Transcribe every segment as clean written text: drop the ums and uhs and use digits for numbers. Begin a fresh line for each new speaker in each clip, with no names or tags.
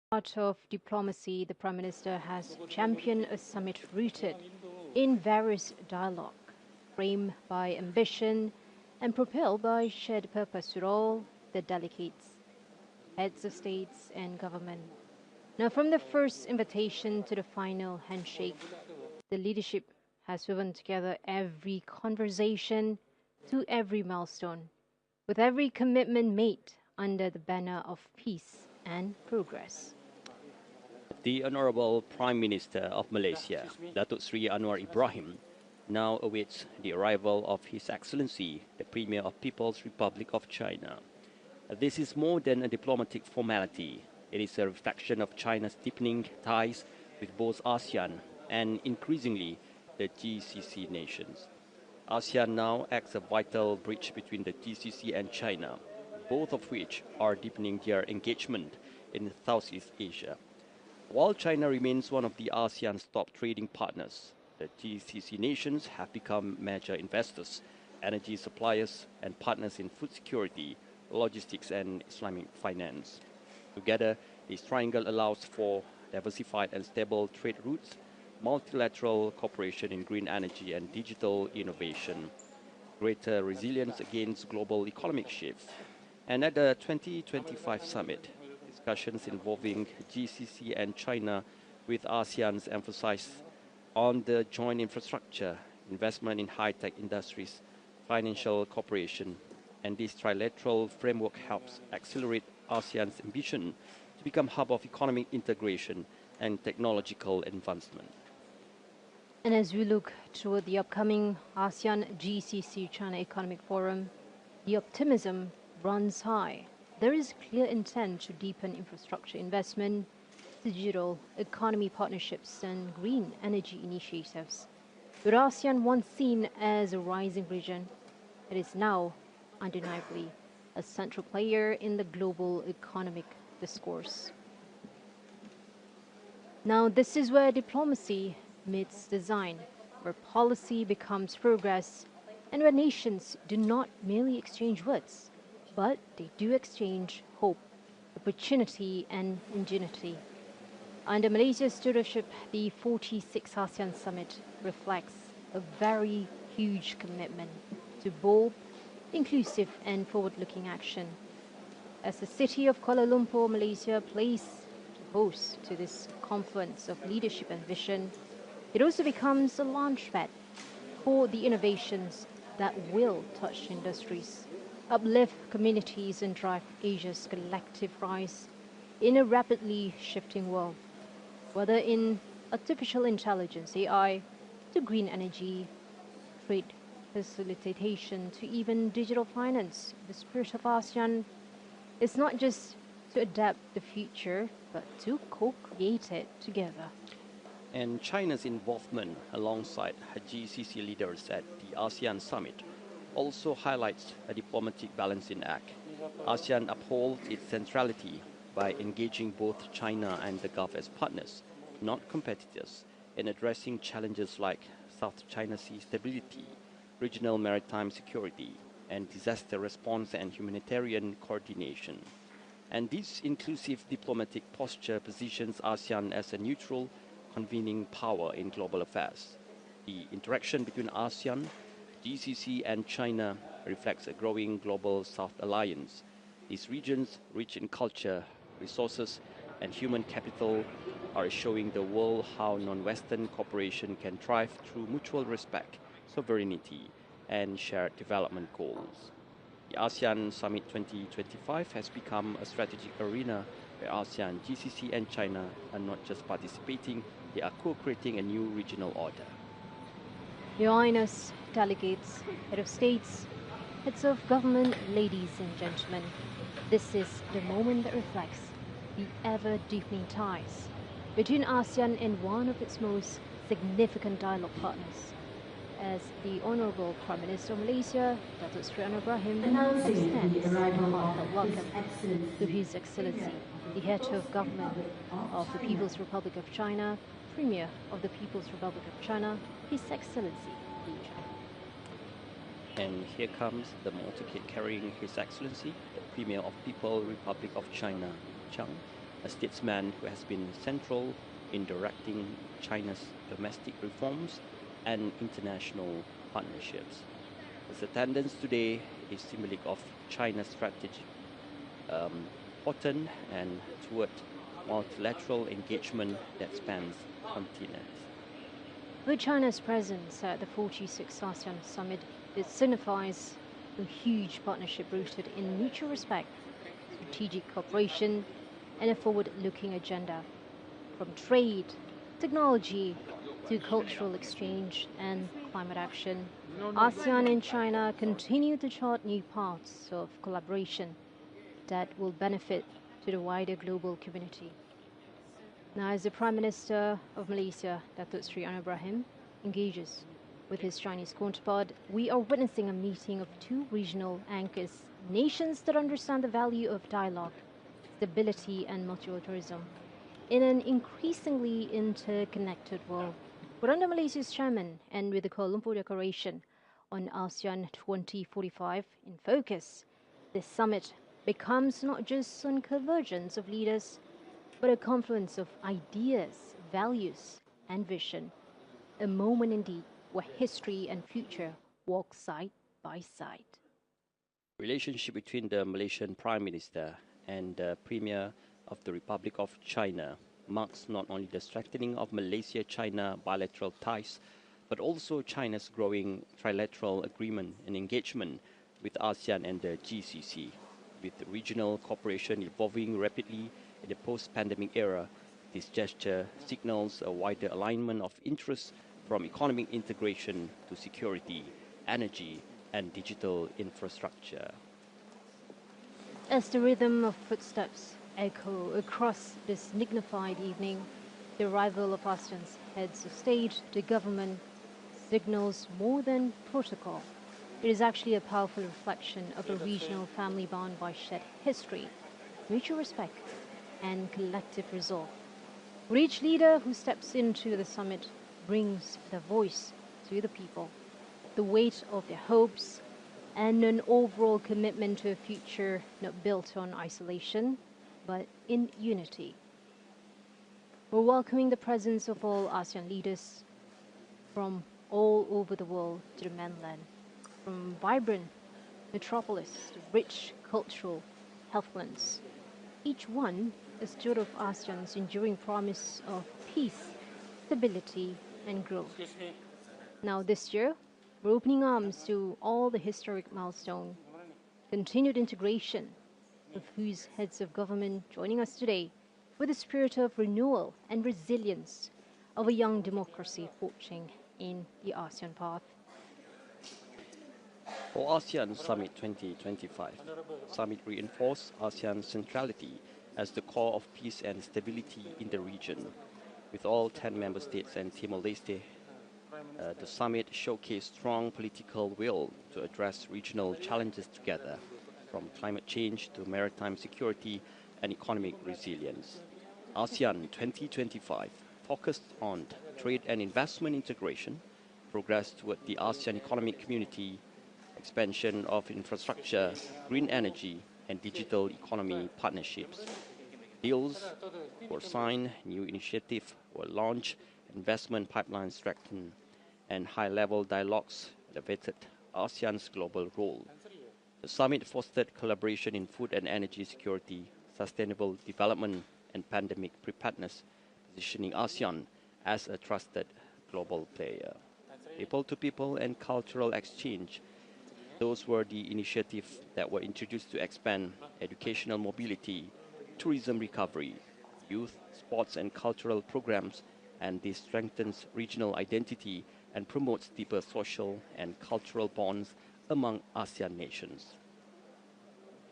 Part of diplomacy, the Prime Minister has championed a summit rooted in various dialogue, framed by ambition and propelled by shared purpose with all the delegates, heads of states and government. Now, from the first invitation to the final handshake, the leadership has woven together every conversation to every milestone, with every commitment made under the banner of peace and progress.
The Honorable Prime Minister of Malaysia, Datuk Sri Anwar Ibrahim, now awaits the arrival of His Excellency, the Premier of People's Republic of China. This is more than a diplomatic formality. It is a reflection of China's deepening ties with both ASEAN and, increasingly, the GCC nations. ASEAN now acts a vital bridge between the GCC and China, both of which are deepening their engagement in Southeast Asia. While China remains one of the ASEAN's top trading partners, the GCC nations have become major investors, energy suppliers, and partners in food security, logistics, and Islamic finance. Together, this triangle allows for diversified and stable trade routes, multilateral cooperation in green energy and digital innovation, greater resilience against global economic shifts. And at the 2025 summit, discussions involving GCC and China with ASEAN's emphasis on the joint infrastructure, investment in high-tech industries, financial cooperation, and this trilateral framework helps accelerate ASEAN's ambition to become hub of economic integration and technological advancement.
And as we look toward the upcoming ASEAN-GCC-China Economic Forum, the optimism runs high. There is clear intent to deepen infrastructure investment, digital economy partnerships, and green energy initiatives. With ASEAN once seen as a rising region, it is now undeniably a central player in the global economic discourse. Now, this is where diplomacy meets design, where policy becomes progress, and where nations do not merely exchange words, but they do exchange hope, opportunity, and ingenuity. Under Malaysia's stewardship, the 46th ASEAN Summit reflects a very huge commitment to bold, inclusive, and forward-looking action. As the city of Kuala Lumpur, Malaysia, plays host to this confluence of leadership and vision, it also becomes a launchpad for the innovations that will touch industries, uplift communities, and drive Asia's collective rise in a rapidly shifting world. Whether in artificial intelligence, AI, to green energy, trade facilitation, to even digital finance, the spirit of ASEAN is not just to adapt the future, but to co-create it together.
And China's involvement alongside her GCC leaders at the ASEAN summit also highlights a diplomatic balancing act. ASEAN upholds its centrality by engaging both China and the Gulf as partners, not competitors, in addressing challenges like South China Sea stability, regional maritime security, and disaster response and humanitarian coordination. And this inclusive diplomatic posture positions ASEAN as a neutral, convening power in global affairs. The interaction between ASEAN, GCC, and China reflects a growing global South alliance. These regions, rich in culture, resources, and human capital, are showing the world how non-Western cooperation can thrive through mutual respect, sovereignty, and shared development goals. The ASEAN Summit 2025 has become a strategic arena where ASEAN, GCC, and China are not just participating, they are co-creating a new regional order.
Your Highness, delegates, head of states, heads of government, ladies and gentlemen, this is the moment that reflects the ever-deepening ties between ASEAN and one of its most significant dialogue partners. As the Honorable Prime Minister of Malaysia, Datuk Sri Anwar Ibrahim, extends a heartfelt welcome to His Excellency, the Head of Government of the People's Republic of China, Premier of the People's Republic of China, His Excellency Li Chang.
And here comes the motorcade carrying His Excellency, the Premier of People's Republic of China, Chang, a statesman who has been central in directing China's domestic reforms and international partnerships. His attendance today is symbolic of China's strategy, important and toward multilateral engagement that spans continents.
With China's presence at the 46th ASEAN Summit, it signifies a huge partnership rooted in mutual respect, strategic cooperation, and a forward-looking agenda. From trade, technology, to cultural exchange and climate action, ASEAN and China continue to chart new paths of collaboration that will benefit to the wider global community. Now, as the Prime Minister of Malaysia, Datuk Sri Anwar Ibrahim, engages with his Chinese counterpart, we are witnessing a meeting of two regional anchors, nations that understand the value of dialogue, stability, and multilateralism in an increasingly interconnected world. But under Malaysia's chairman and with the Kuala Lumpur Declaration on ASEAN 2045 in focus, this summit becomes not just a convergence of leaders, but a confluence of ideas, values, and vision. A moment indeed where history and future walk side by side.
Relationship between the Malaysian Prime Minister and the Premier of the Republic of China marks not only the strengthening of Malaysia-China bilateral ties, but also China's growing trilateral agreement and engagement with ASEAN and the GCC. With regional cooperation evolving rapidly in the post-pandemic era, this gesture signals a wider alignment of interests from economic integration to security, energy, and digital infrastructure.
As the rhythm of footsteps echo across this dignified evening, the arrival of ASEAN's heads of state to government signals more than protocol. It is actually a powerful reflection of a regional family bound by shared history, mutual respect, and collective resolve. For each leader who steps into the summit brings their voice to the people, the weight of their hopes, and an overall commitment to a future not built on isolation, but in unity. We're welcoming the presence of all ASEAN leaders from all over the world to the mainland, from vibrant metropolis to rich cultural healthlands. Each one is steward of ASEAN's enduring promise of peace, stability, and growth. Now this year, we're opening arms to all the historic milestones, continued integration of whose heads of government joining us today with a spirit of renewal and resilience of a young democracy forging in the ASEAN path.
For ASEAN Summit 2025, the summit reinforced ASEAN's centrality as the core of peace and stability in the region. With all 10 member states and Timor-Leste, the summit showcased strong political will to address regional challenges together, from climate change to maritime security and economic resilience. ASEAN 2025 focused on trade and investment integration, progress toward the ASEAN Economic Community, expansion of infrastructure, green energy, and digital economy partnerships. Deals were signed, new initiatives were launched, investment pipelines strengthened, and high-level dialogues elevated ASEAN's global role. The summit fostered collaboration in food and energy security, sustainable development, and pandemic preparedness, positioning ASEAN as a trusted global player. People-to-people and cultural exchange, those were the initiatives that were introduced to expand educational mobility, tourism recovery, youth, sports and cultural programs, and this strengthens regional identity and promotes deeper social and cultural bonds among ASEAN nations.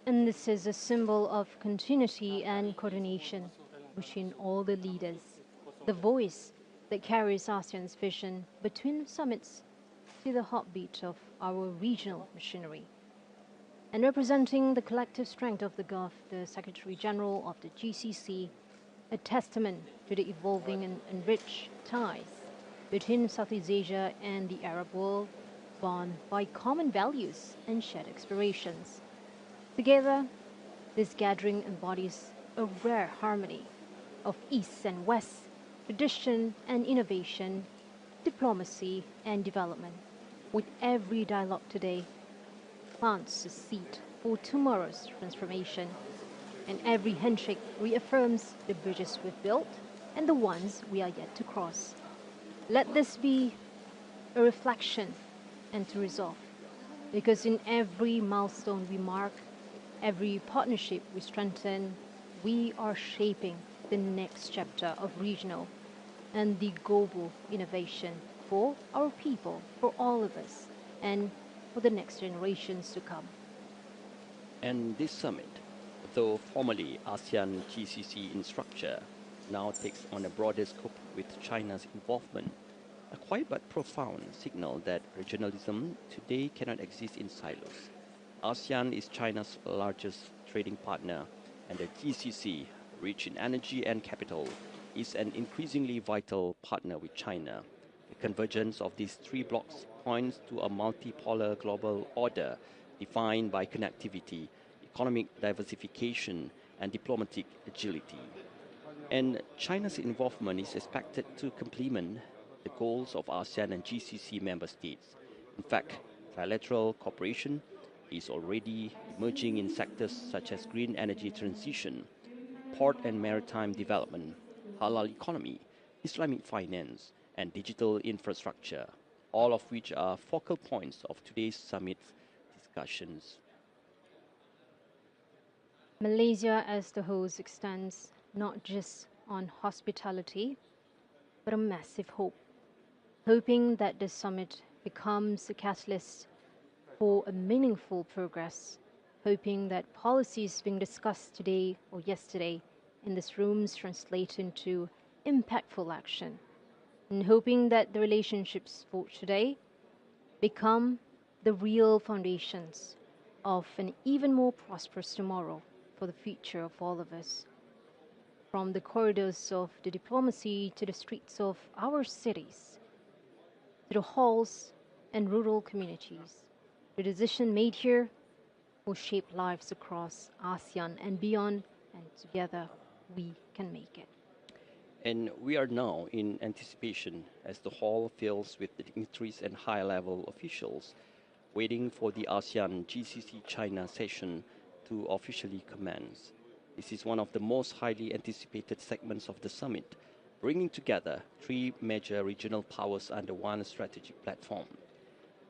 And this is a symbol of continuity and coordination between all the leaders, the voice that carries ASEAN's vision between summits to the heartbeat of our regional machinery. And representing the collective strength of the Gulf, the Secretary General of the GCC, a testament to the evolving and enriched ties between Southeast Asia and the Arab world, bound by common values and shared aspirations. Together, this gathering embodies a rare harmony of East and West, tradition and innovation, diplomacy and development. With every dialogue today, plants a seed for tomorrow's transformation, and every handshake reaffirms the bridges we've built and the ones we are yet to cross. Let this be a reflection and to resolve, because in every milestone we mark, every partnership we strengthen, we are shaping the next chapter of regional and the global innovation for our people, for all of us, and for the next generations to come.
And this summit, though formally ASEAN GCC in structure, now takes on a broader scope with China's involvement, a quiet but profound signal that regionalism today cannot exist in silos. ASEAN is China's largest trading partner, and the GCC, rich in energy and capital, is an increasingly vital partner with China. The convergence of these three blocs points to a multipolar global order defined by connectivity, economic diversification, and diplomatic agility. And China's involvement is expected to complement the goals of ASEAN and GCC member states. In fact, trilateral cooperation is already emerging in sectors such as green energy transition, port and maritime development, halal economy, Islamic finance, and digital infrastructure, all of which are focal points of today's summit discussions.
Malaysia as the host extends not just on hospitality, but a massive hope, hoping that the summit becomes a catalyst for a meaningful progress, hoping that policies being discussed today or yesterday in this room translate into impactful action, and hoping that the relationships for today become the real foundations of an even more prosperous tomorrow for the future of all of us. From the corridors of the diplomacy to the streets of our cities, to the halls and rural communities, the decision made here will shape lives across ASEAN and beyond, and together we can make it.
And we are now in anticipation as the hall fills with dignitaries and high level officials waiting for the ASEAN GCC-China session to officially commence. This is one of the most highly anticipated segments of the summit, bringing together three major regional powers under one strategic platform.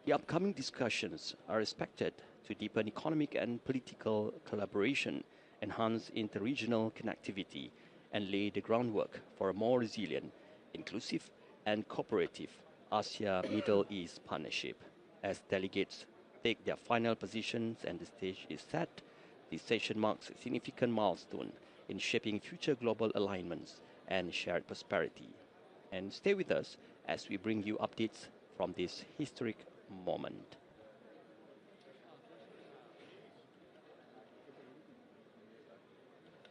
The upcoming discussions are expected to deepen economic and political collaboration, enhance interregional connectivity, and lay the groundwork for a more resilient, inclusive, and cooperative Asia-Middle East partnership. As delegates take their final positions and the stage is set, this session marks a significant milestone in shaping future global alignments and shared prosperity. And stay with us as we bring you updates from this historic moment.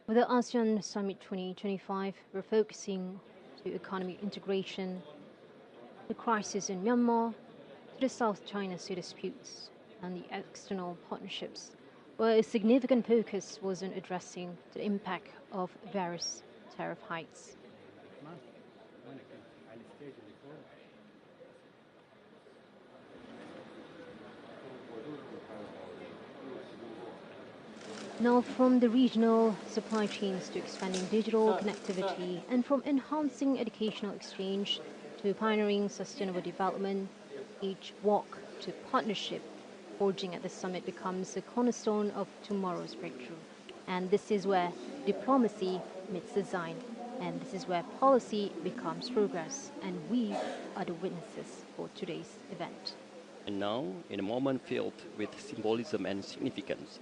With the ASEAN Summit 2025, we're focusing to economic integration, the crisis in Myanmar, to the South China Sea disputes, and the external partnerships, where a significant focus was on addressing the impact of various tariff hikes. Now, from the regional supply chains to expanding digital connectivity, and from enhancing educational exchange to pioneering sustainable development, each walk to partnership forging at the summit becomes a cornerstone of tomorrow's breakthrough. And this is where diplomacy meets design, and this is where policy becomes progress, and we are the witnesses for today's event.
And now, in a moment filled with symbolism and significance,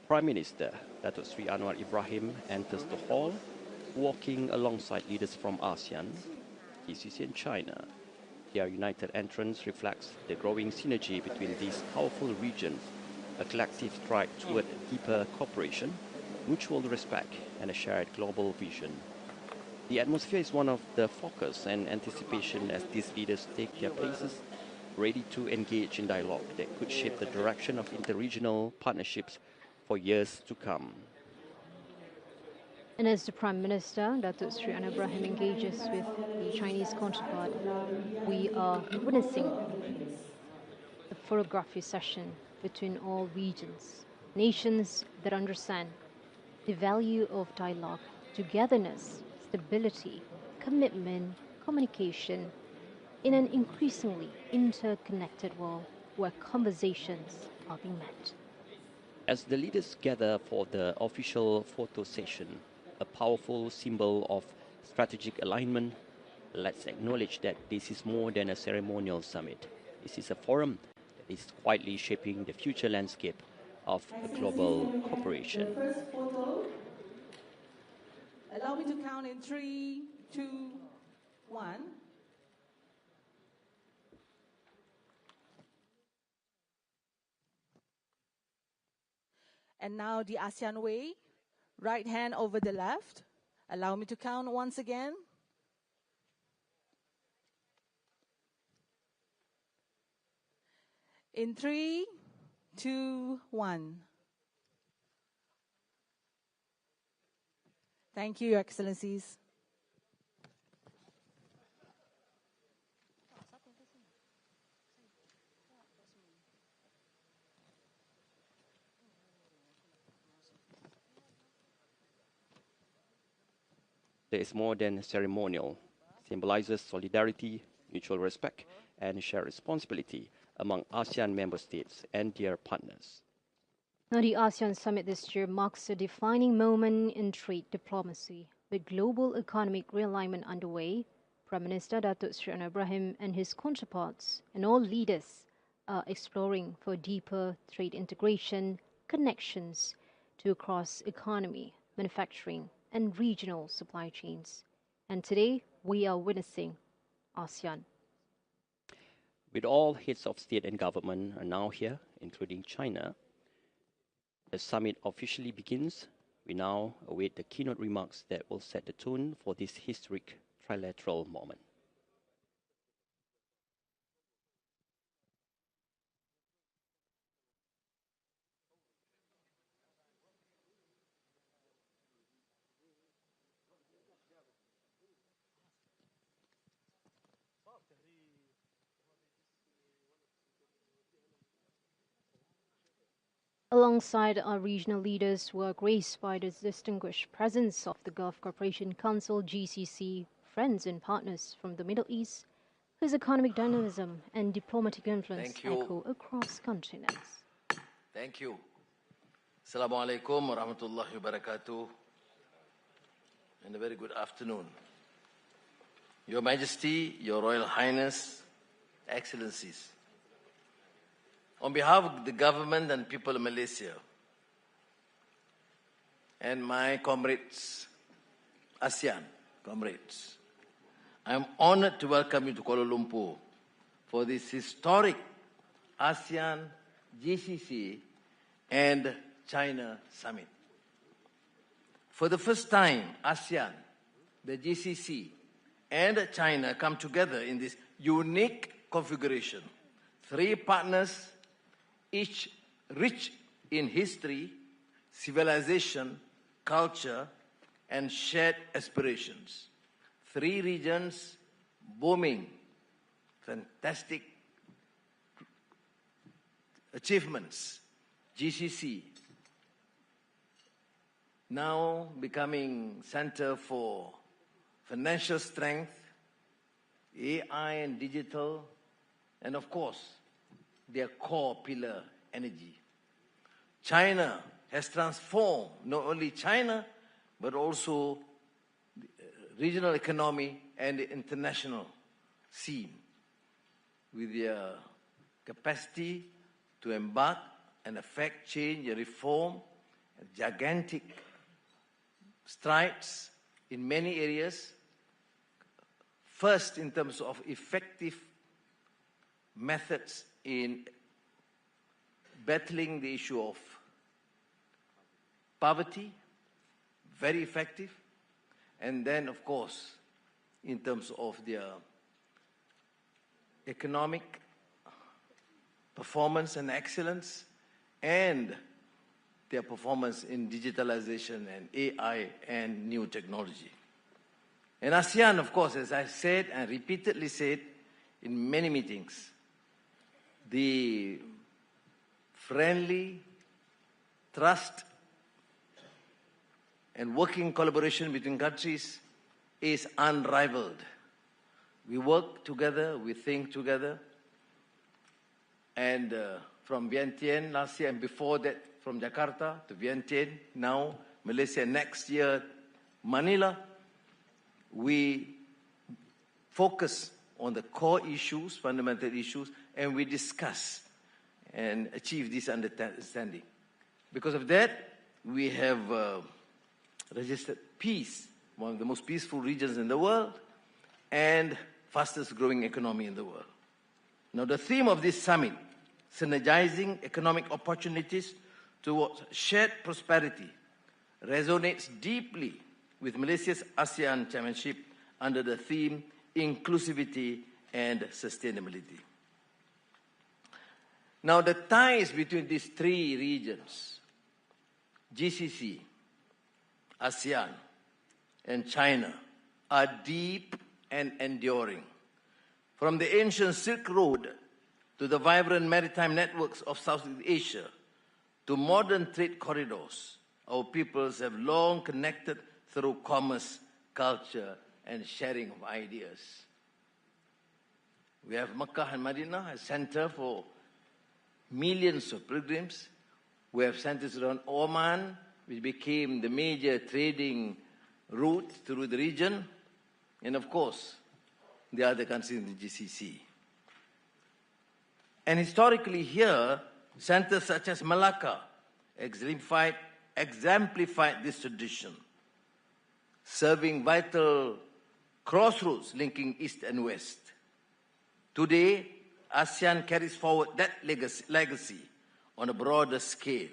Prime Minister Datuk Sri Anwar Ibrahim enters the hall, walking alongside leaders from ASEAN, GCC and China. Their united entrance reflects the growing synergy between these powerful regions, a collective stride toward deeper cooperation, mutual respect, and a shared global vision. The atmosphere is one of the focus and anticipation as these leaders take their places, ready to engage in dialogue that could shape the direction of interregional partnerships for years to come.
And as the Prime Minister, Datuk Sri Anwar Ibrahim, engages with the Chinese counterpart, we are witnessing the photography session between all regions, nations that understand the value of dialogue, togetherness, stability, commitment, communication in an increasingly interconnected world where conversations are being met.
As the leaders gather for the official photo session, a powerful symbol of strategic alignment, let's acknowledge that this is more than a ceremonial summit. This is a forum that is quietly shaping the future landscape of a global cooperation.
The first photo. Allow me to count in 3, 2, 1. And now the ASEAN way, right hand over the left. Allow me to count once again. In 3, 2, 1. Thank you, Your Excellencies.
There is more than ceremonial. It symbolizes solidarity, mutual respect, and shared responsibility among ASEAN member states and their partners.
Now, the ASEAN summit this year marks a defining moment in trade diplomacy. With global economic realignment underway, Prime Minister Datuk Sri Anwar Ibrahim and his counterparts and all leaders are exploring for deeper trade integration, connections to across economy, manufacturing, and regional supply chains. And today, we are witnessing ASEAN.
With all heads of state and government are now here, including China, the summit officially begins. We now await the keynote remarks that will set the tone for this historic trilateral moment.
Alongside our regional leaders who are graced by the distinguished presence of the Gulf Cooperation Council GCC friends and partners from the Middle East, whose economic dynamism and diplomatic influence echo across continents.
Thank you. Assalamualaikum warahmatullahi wabarakatuh. And a very good afternoon. Your Majesty, Your Royal Highness, Excellencies. On behalf of the government and people of Malaysia, and my comrades, ASEAN comrades, I am honored to welcome you to Kuala Lumpur for this historic ASEAN, GCC, and China summit. For the first time, ASEAN, the GCC, and China come together in this unique configuration. Three partners, each rich in history, civilization, culture, and shared aspirations. Three regions booming, fantastic achievements. GCC, now becoming center for financial strength, AI and digital, and of course, their core pillar, energy. China has transformed not only China, but also the regional economy and the international scene with their capacity to embark and affect change and reform, gigantic strides in many areas. First, in terms of effective methods in battling the issue of poverty, very effective. And then, of course, in terms of their economic performance and excellence, and their performance in digitalization and AI and new technology. And ASEAN, of course, as I said and repeatedly said in many meetings, the friendly, trust, and working collaboration between countries is unrivaled. We work together, we think together, and from Vientiane last year and before that, from Jakarta to Vientiane, now Malaysia, next year, Manila, we focus on the core issues, fundamental issues, and we discuss and achieve this understanding. Because of that, we have registered peace, one of the most peaceful regions in the world, and fastest growing economy in the world. Now, the theme of this summit, synergizing economic opportunities towards shared prosperity, resonates deeply with Malaysia's ASEAN chairmanship under the theme inclusivity and sustainability. Now, the ties between these three regions, GCC, ASEAN, and China, are deep and enduring. From the ancient Silk Road to the vibrant maritime networks of Southeast Asia to modern trade corridors, our peoples have long connected through commerce, culture, and sharing of ideas. We have Mecca and Medina, a center for millions of pilgrims. We have centers around Oman, which became the major trading route through the region. And of course, the other countries in the GCC. And historically here, centers such as Malacca exemplified this tradition, serving vital crossroads linking East and West. Today, ASEAN carries forward that legacy on a broader scale,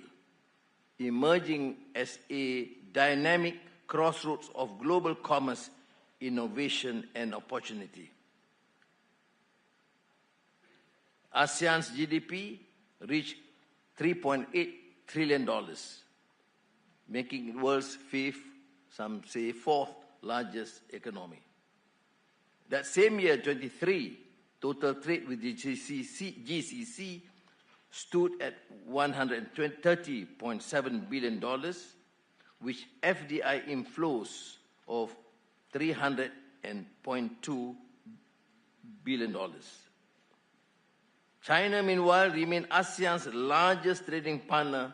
emerging as a dynamic crossroads of global commerce, innovation, and opportunity. ASEAN's GDP reached $3.8 trillion, making it the world's fifth, some say fourth largest economy. That same year, 23, total trade with the GCC stood at $130.7 billion, which FDI inflows of $300.2 billion. China, meanwhile, remained ASEAN's largest trading partner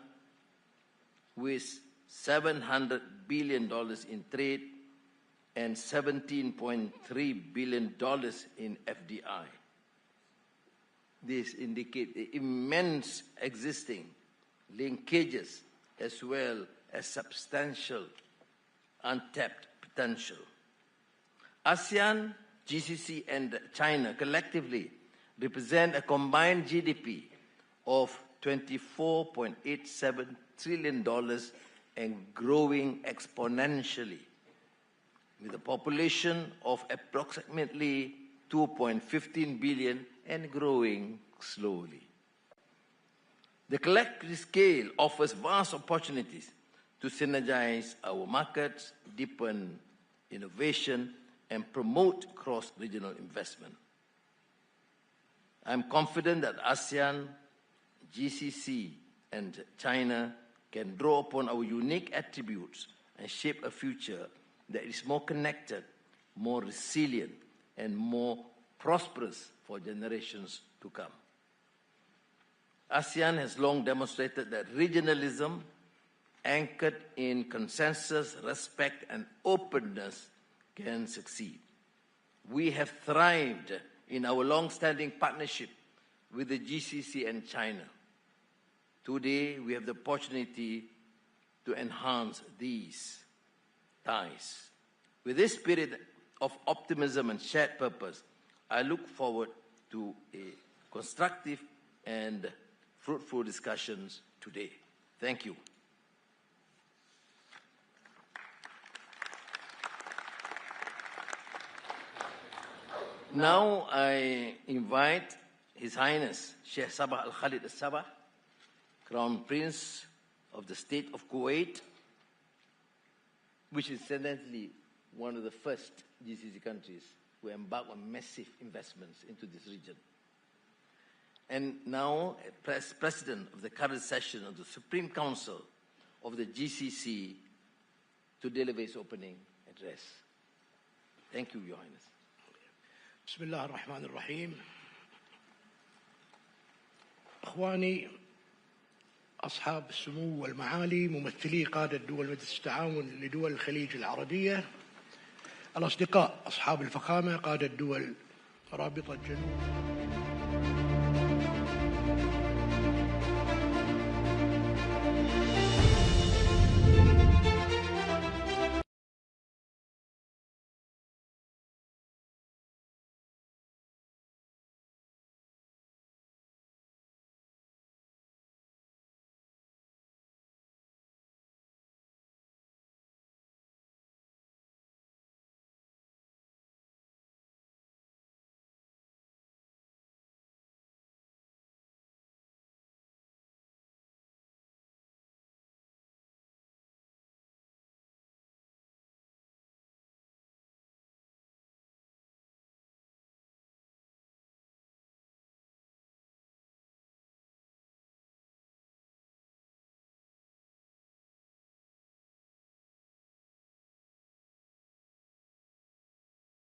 with $700 billion in trade and $17.3 billion in FDI. This indicates the immense existing linkages as well as substantial untapped potential. ASEAN, GCC, and China collectively represent a combined GDP of $24.87 trillion and growing exponentially, with a population of approximately 2.15 billion and growing slowly. The collective scale offers vast opportunities to synergize our markets, deepen innovation, and promote cross-regional investment. I'm confident that ASEAN, GCC, and China can draw upon our unique attributes and shape a future that is more connected, more resilient, and more prosperous for generations to come. ASEAN has long demonstrated that regionalism, anchored in consensus, respect, and openness, can succeed. We have thrived in our long-standing partnership with the GCC and China. Today, we have the opportunity to enhance these ties. With this spirit of optimism and shared purpose, I look forward to a constructive and fruitful discussions today. Thank you. Now I invite His Highness Sheikh Sabah Al Khalid Al Sabah, Crown Prince of the state of Kuwait, which is incidentally one of the first GCC countries who embarked on massive investments into this region. And now, President of the current session of the Supreme Council of the GCC to deliver his opening address. Thank you, Your Highness.
بسم الله الرحمن الرحيم. أخواني أصحاب السمو والمعالي، ممثلي قادة دول مجلس التعاون لدول الخليج العربية، الأصدقاء أصحاب الفخامة قادة دول رابطة جنوب